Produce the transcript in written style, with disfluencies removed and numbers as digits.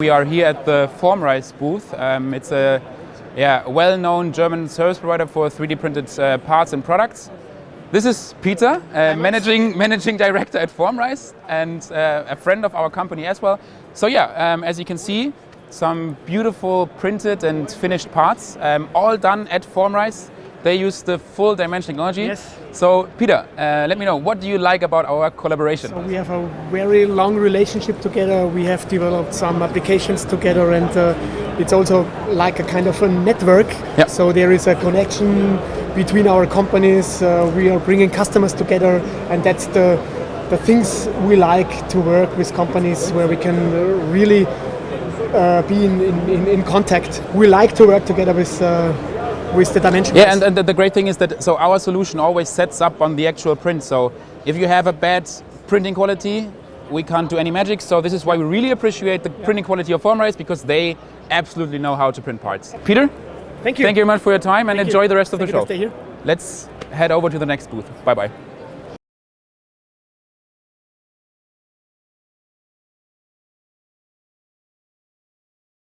We are here at the Formrise booth. It's a well-known German service provider for 3D printed parts and products. This is Peter, managing director at Formrise and a friend of our company as well. So as you can see, some beautiful printed and finished parts, all done at Formrise. They use the full dimension technology. Yes. So Peter, let me know, what do you like about our collaboration? So we have a very long relationship together. We have developed some applications together, and it's also like a kind of a network. Yeah. So there is a connection between our companies. We are bringing customers together, and that's the things we like to work with companies where we can really be in contact. We like to work together with the dimension. Yeah, and the great thing is that our solution always sets up on the actual print. So if you have a bad printing quality, we can't do any magic. So this is why we really appreciate the printing quality of Formrise, because they absolutely know how to print parts. Peter, thank you. Thank you very much for your time, and enjoy the rest of the show. Stay here. Let's head over to the next booth. Bye bye.